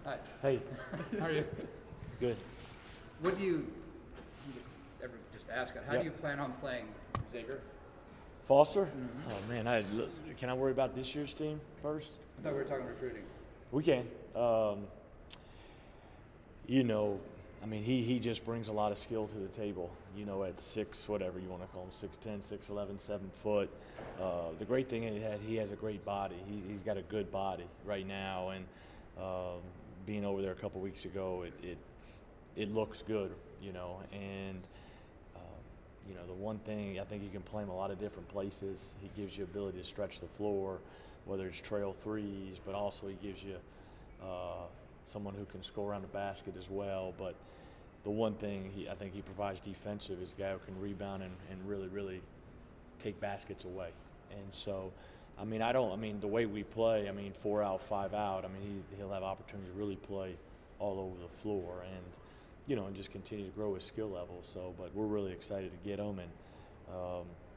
Hi. Hey, How are you? good. What do you, just ask it, how Yep. do you plan on playing Xavier? Foster? Oh man, can I worry about this year's team first? I thought we were talking recruiting. We can. You know, I mean, he just brings a lot of skill to the table. You know, at six, whatever you want to call him, 6'10", 6'11", 7 foot. The great thing is that he has a great body. He's got a good body right now, and being over there a couple weeks ago, it looks good. You know, and you know, the one thing I think you can play him a lot of different places. He gives you ability to stretch the floor, whether it's trail threes, but also he gives you someone who can score around the basket as well. But the one thing I think he provides defensive is a guy who can rebound and really take baskets away. And so, I mean, the way we play, I mean, 4 out, 5 out, I mean, he'll have opportunity to really play all over the floor and, you know, and just continue to grow his skill level. So, but we're really excited to get him. And,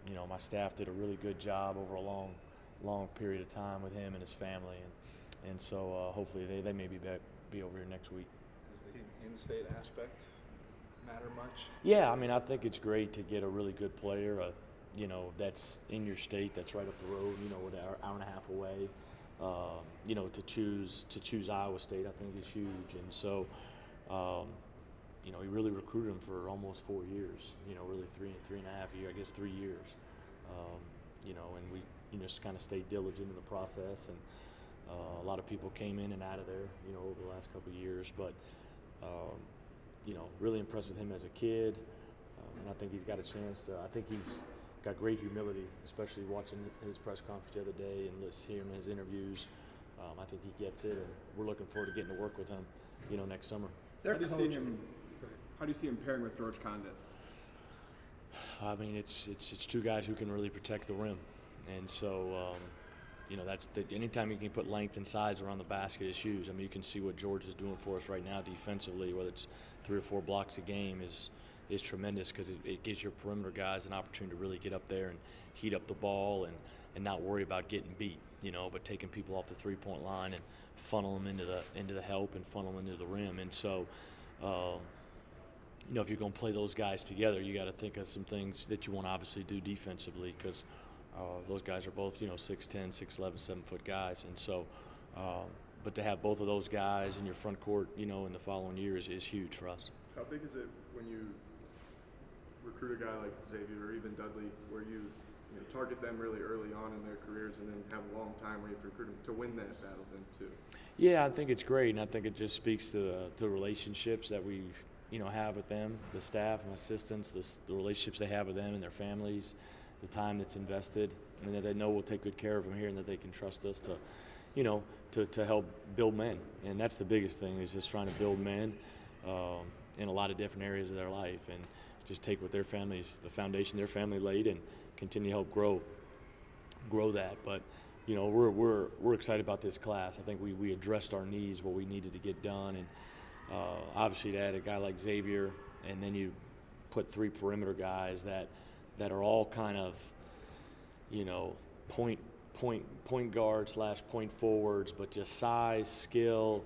you know, my staff did a really good job over a long period of time with him and his family. And so hopefully they may be over here next week. Does the in-state aspect matter much? Yeah, I mean, I think it's great to get a really good player, you know, that's in your state, that's right up the road, you know, an hour and a half away. You know, to choose Iowa State, I think is huge. And so, you know, he really recruited him for almost 4 years. You know, really three and a half years, I guess 3 years. You know, and we just kind of stayed diligent in the process, and a lot of people came in and out of there, you know, over the last couple of years. But you know, really impressed with him as a kid, and I think he's got a chance to. I think he's got great humility, especially watching his press conference the other day and hearing his interviews. I think he gets it, and we're looking forward to getting to work with him, you know, next summer. They're How do coaching. you see him pairing with George Condit? I mean, it's two guys who can really protect the rim, and so you know, anytime you can put length and size around the basket is huge. I mean, you can see what George is doing for us right now defensively, whether it's 3 or 4 blocks a game is tremendous, because it gives your perimeter guys an opportunity to really get up there and heat up the ball and not worry about getting beat, you know, but taking people off the three-point line and funnel them into the help and funnel them into the rim. And so, you know, if you're going to play those guys together, you got to think of some things that you want to obviously do defensively, because those guys are both, you know, 6'10", 6'11", 7 foot guys. And so, but to have both of those guys in your front court, you know, in the following years is huge for us. How big is it when you recruit a guy like Xavier or even Dudley, where you target them really early on in their careers and then have a long time where you recruit them to win that battle then too? Yeah, I think it's great, and I think it just speaks to the relationships that we, you know, have with them, the staff and assistants, the relationships they have with them and their families, the time that's invested, and that they know we'll take good care of them here, and that they can trust us to, you know, to help build men. And that's the biggest thing, is just trying to build men in a lot of different areas of their life, and just take what their families, the foundation their family laid, and continue to help grow that. But you know, we're excited about this class. I think we addressed our needs, what we needed to get done, and obviously to add a guy like Xavier, and then you put 3 perimeter guys that are all kind of, you know, point guard / point forwards, but just size, skill,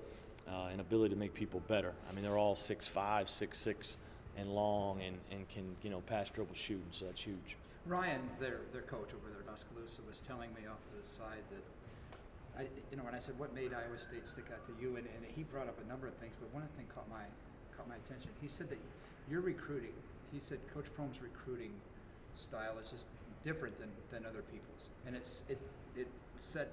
and ability to make people better. I mean, they're all 6'5", 6'6", and long, and can, you know, pass, dribble, shoot, and so that's huge. Ryan, their coach over there at Tuscaloosa, was telling me off to the side that, you know, when I said what made Iowa State stick out to you, and he brought up a number of things, but one thing caught my attention. He said that your recruiting, he said Coach Prohm's recruiting style is just different than other people's, and it set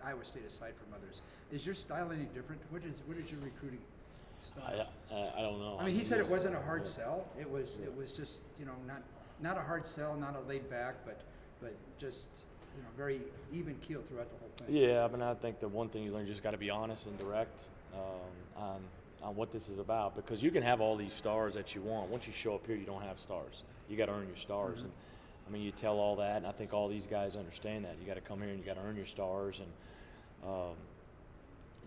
Iowa State aside from others. Is your style any different? What is your recruiting style? I don't know. I mean, he said it wasn't a hard sell. It was just, you know, not a hard sell, not a laid back, but just, you know, very even keel throughout the whole thing. Yeah, I mean, I think the one thing you learn, you just got to be honest and direct on what this is about, because you can have all these stars that you want. Once you show up here, you don't have stars. You got to earn your stars. Mm-hmm. And I mean, you tell all that, and I think all these guys understand that. You got to come here and you got to earn your stars. And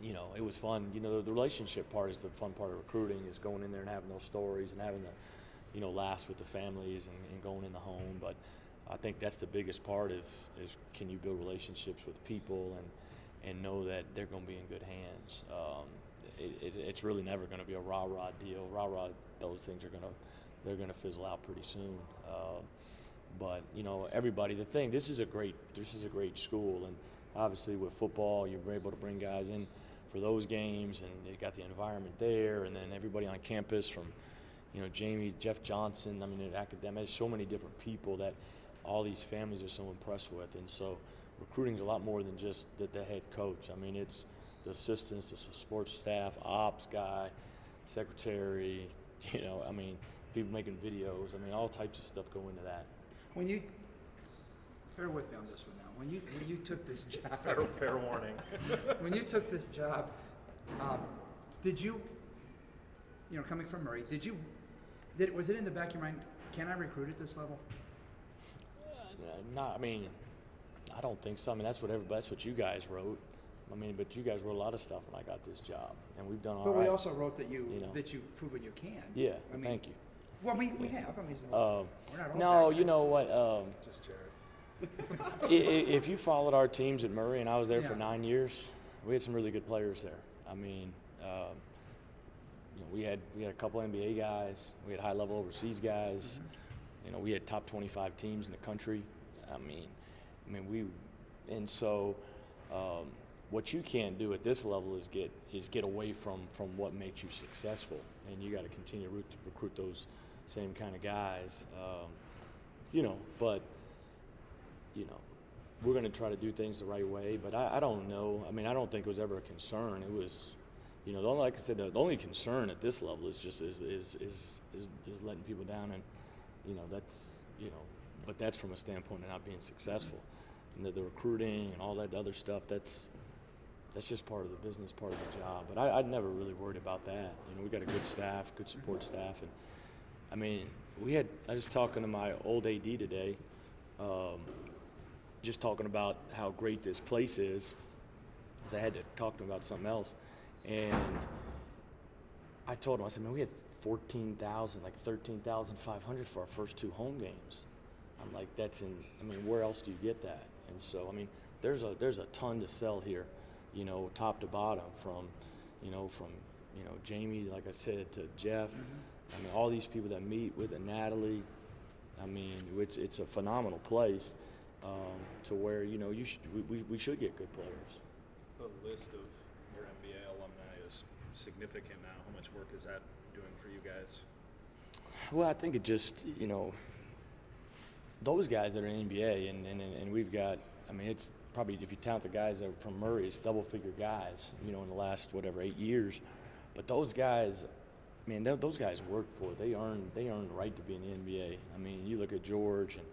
you know, it was fun. You know, the relationship part is the fun part of recruiting, is going in there and having those stories and having the, you know, laughs with the families and going in the home. But I think that's the biggest part is can you build relationships with people and know that they're going to be in good hands. it's really never going to be a rah-rah deal. Rah-rah, those things they're going to fizzle out pretty soon. But everybody, this is a great school, and obviously with football, you're able to bring guys in for those games, and they got the environment there, and then everybody on campus from, Jamie, Jeff Johnson. I mean, academics, so many different people that all these families are so impressed with, and so recruiting is a lot more than just the head coach. I mean, it's the assistants, the sports staff, ops guy, secretary. I mean, people making videos. I mean, all types of stuff go into that. When you bear with me on this one now. When you took this job, Fair warning. when you took this job, did you, coming from Murray, was it in the back of your mind? Can I recruit at this level? I mean, I don't think so. I mean, that's what you guys wrote. I mean, but you guys wrote a lot of stuff when I got this job, and we've done all right. But we also wrote that you've proven you can. Yeah, I mean, thank you. Well, we have. I mean, we're not all no, bad you guys. know what? Just Jared. If you followed our teams at Murray, and I was there for Yeah. 9 years, we had some really good players there. I mean, we had a couple NBA guys, we had high-level overseas guys. Mm-hmm. We had top 25 teams in the country. What you can't do at this level is get away from what makes you successful, and you got to continue to recruit those same kind of guys. But we're going to try to do things the right way. But I don't know. I mean, I don't think it was ever a concern. It was, like I said, the only concern at this level is just is letting people down, and but that's from a standpoint of not being successful, and the recruiting and all that other stuff. That's just part of the business, part of the job. But I'd never really worried about that. We got a good staff, good support staff, and I mean, I was talking to my old AD today, just talking about how great this place is, because I had to talk to him about something else, and I told him, I said, man, we had 14,000, like 13,500 for our first 2 home games. I'm like, where else do you get that? And so, I mean, there's a ton to sell here, top to bottom, from Jamie, like I said, to Jeff. I mean, all these people that meet with, and Natalie. I mean, it's a phenomenal place, to where we should get good players. The list of your MBA alumni is significant now. How much work is that doing for you guys? Well, I think it just those guys that are in NBA, and we've got. I mean, it's probably, if you count the guys that are from Murray, it's double-figure guys. In the last 8 years, but those guys. Man, those guys worked for it. They earned the right to be in the NBA. I mean, you look at George and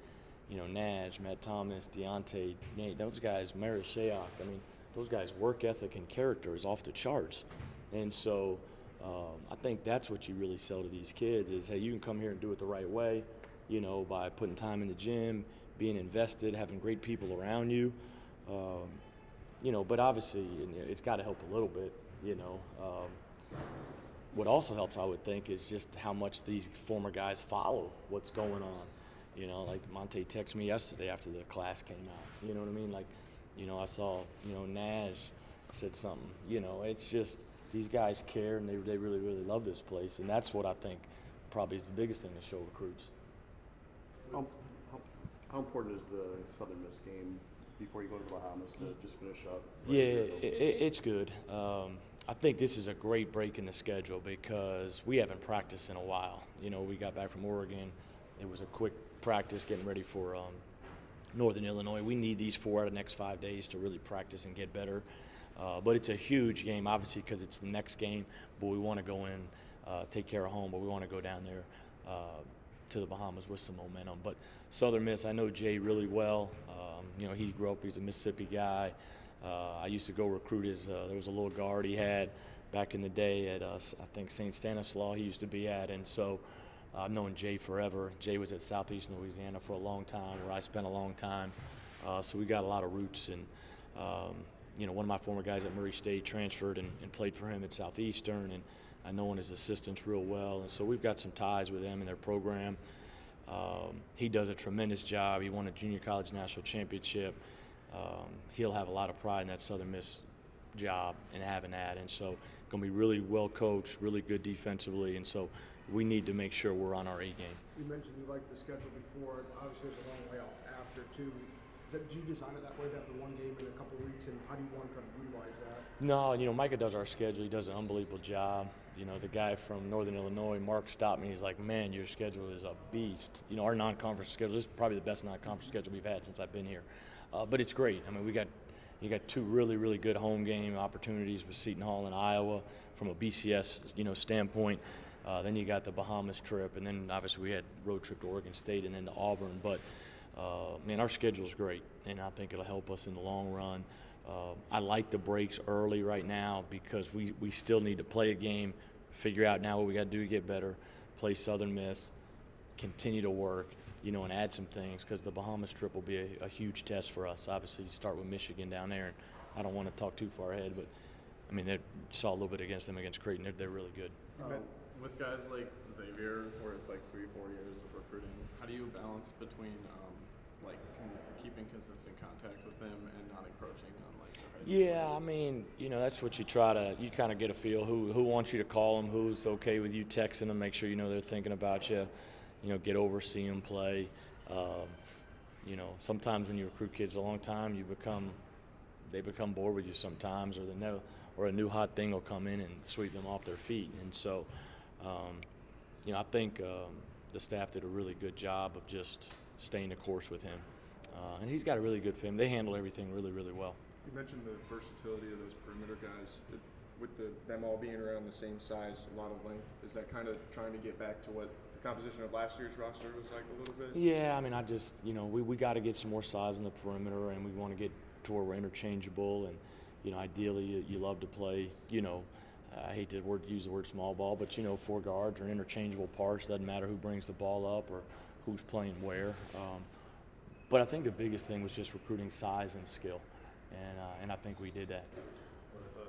Nash, Matt Thomas, Deontay, Nate. Those guys, Mary Shayok. I mean, those guys' work ethic and character is off the charts. And so, I think that's what you really sell to these kids is, hey, you can come here and do it the right way. By putting time in the gym, being invested, having great people around you. But obviously, it's got to help a little bit. What also helps, I would think, is just how much these former guys follow what's going on. Like Monte texted me yesterday after the class came out. You know what I mean? Like, I saw, Naz said something. It's just these guys care, and they really, really love this place. And that's what I think probably is the biggest thing to show recruits. How important is the Southern Miss game before you go to the Bahamas to just finish up? Yeah, it's good. I think this is a great break in the schedule because we haven't practiced in a while. We got back from Oregon. It was a quick practice getting ready for Northern Illinois. We need these 4 out of the next 5 days to really practice and get better. But it's a huge game, obviously, because it's the next game. But we want to go in, take care of home, but we want to go down there to the Bahamas with some momentum. But Southern Miss, I know Jay really well. He grew up, he's a Mississippi guy. I used to go recruit there was a little guard he had back in the day at, I think, St. Stanislaus he used to be at. And so I've known Jay forever. Jay was at Southeastern Louisiana for a long time, where I spent a long time. So we got a lot of roots. And, one of my former guys at Murray State transferred and played for him at Southeastern. And I know his assistants real well. And so we've got some ties with them and their program. He does a tremendous job. He won a junior college national championship. He'll have a lot of pride in that Southern Miss job and having that. And so going to be really well coached, really good defensively, and so we need to make sure we're on our A game. You mentioned you liked the schedule before. Obviously, there's a long way off after too. Did you design it that way to have the one game in a couple of weeks, and how do you want to try to utilize that? No, Micah does our schedule. He does an unbelievable job. The guy from Northern Illinois, Mark, stopped me. He's like, man, your schedule is a beast. Our non-conference schedule is probably the best non-conference schedule we've had since I've been here. But it's great. I mean, you got two really, really good home game opportunities with Seton Hall and Iowa from a BCS, standpoint. Then you got the Bahamas trip, and then obviously we had road trip to Oregon State and then to Auburn. But man, our schedule's great, and I think it'll help us in the long run. I like the breaks early right now because we still need to play a game, figure out now what we got to do to get better, play Southern Miss, continue to work, and add some things because the Bahamas trip will be a huge test for us. Obviously, you start with Michigan down there, and I don't want to talk too far ahead, but I mean, they saw a little bit against them against Creighton. They're really good. With guys like Xavier, where it's like 3-4 years of recruiting, how do you balance between keeping consistent contact with them and not encroaching on their high school? Yeah, I mean, that's what you kind of get a feel who wants you to call them, who's okay with you texting them, make sure they're thinking about you, get over, see them play. Sometimes when you recruit kids a long time, they become bored with you sometimes, or a new hot thing will come in and sweep them off their feet. And so, I think the staff did a really good job of just staying the course with him. And he's got a really good film. They handle everything really, really well. You mentioned the versatility of those perimeter guys. With them all being around the same size, a lot of length, is that kind of trying to get back to what the composition of last year's roster was like a little bit? Yeah, I mean, we got to get some more size in the perimeter, and we want to get to where we're interchangeable. And, ideally, you love to play, I hate to use the word small ball, but, 4 guards are interchangeable parts. Doesn't matter who brings the ball up or who's playing where. But I think the biggest thing was just recruiting size and skill, and I think we did that. What are the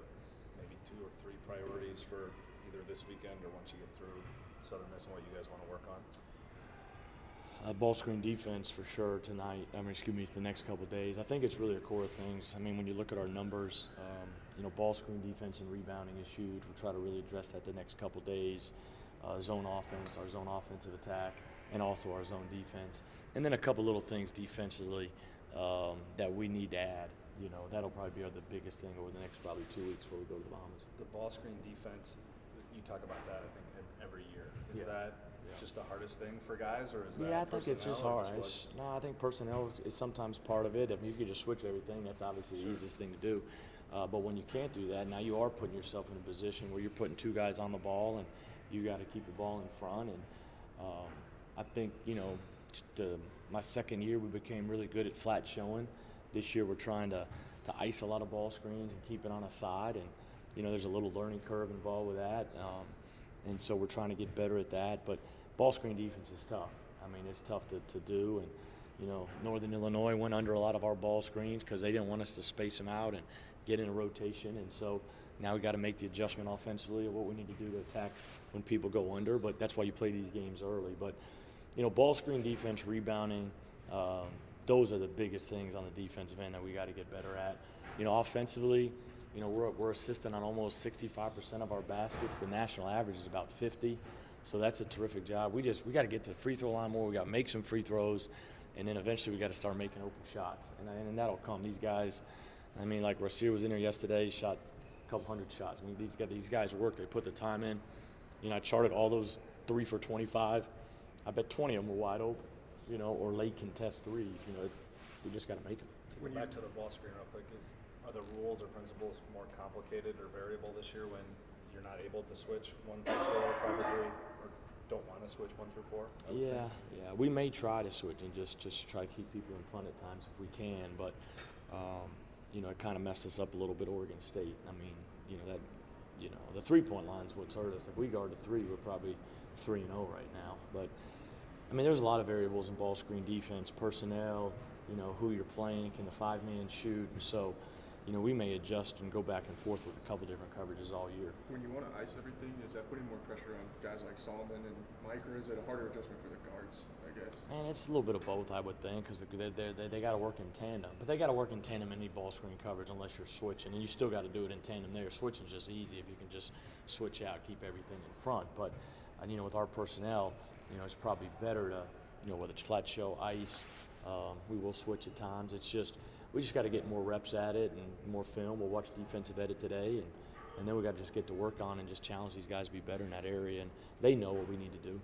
maybe 2 or 3 priorities for either this weekend or once you get through Southern Miss and what you guys want to work on? Ball screen defense for sure tonight. The next couple of days. I think it's really a core of things. I mean, when you look at our numbers, ball screen defense and rebounding is huge. We'll try to really address that the next couple of days. Zone offense, our zone offensive attack, and also our zone defense. And then a couple little things defensively that we need to add. That'll probably be the biggest thing over the next probably 2 weeks before we go to the Bahamas. The ball screen defense, you talk about that, I think, every year. Is that just the hardest thing for guys, or is that I think it's just personnel, hard. I think personnel is sometimes part of it. If you could just switch everything, that's obviously the easiest thing to do. But when you can't do that, now you are putting yourself in a position where you're putting 2 guys on the ball, and you got to keep the ball in front. And I think, my second year we became really good at flat showing. This year we're trying to ice a lot of ball screens and keep it on a side, and there's a little learning curve involved with that, and so we're trying to get better at that. But ball screen defense is tough. I mean, it's tough to do, and Northern Illinois went under a lot of our ball screens because they didn't want us to space them out and get in a rotation, and so now we got to make the adjustment offensively of what we need to do to attack when people go under. But that's why you play these games early. But ball screen defense, rebounding, those are the biggest things on the defensive end that we got to get better at. Offensively, we're assisting on almost 65% of our baskets. The national average is about 50, so that's a terrific job. We got to get to the free throw line more. We got to make some free throws, and then eventually we got to start making open shots, and that'll come. These guys, like Rasir was in here yesterday, shot a couple hundred shots. These guys work. They put the time in. I charted all those 3 for 25. I bet 20 of them were wide open, or late contest threes. We just got to make them. To go back to the ball screen real quick, are the rules or principles more complicated or variable this year when you're not able to switch 1 through 4 probably, or don't want to switch 1 through 4? Yeah. We may try to switch and just try to keep people in front at times if we can, but it kind of messed us up a little bit. Oregon State. The 3-point line's what's hurt us. If we guard the 3, we're probably 3-0 right now. But there's a lot of variables in ball screen defense, personnel, who you're playing, can the 5-man shoot, and so we may adjust and go back and forth with a couple different coverages all year. When you want to ice everything, is that putting more pressure on guys like Solomon and Mike, or is it a harder adjustment for the guards, I guess? And it's a little bit of both, I would think, because they got to work in tandem. But they got to work in tandem in any ball screen coverage unless you're switching. And you still got to do it in tandem there. Switching is just easy if you can just switch out, keep everything in front. But, with our personnel, it's probably better to, whether it's flat show, ice, we will switch at times. We just got to get more reps at it and more film. We'll watch defensive edit today, and then we got to just get to work on and just challenge these guys to be better in that area. And they know what we need to do.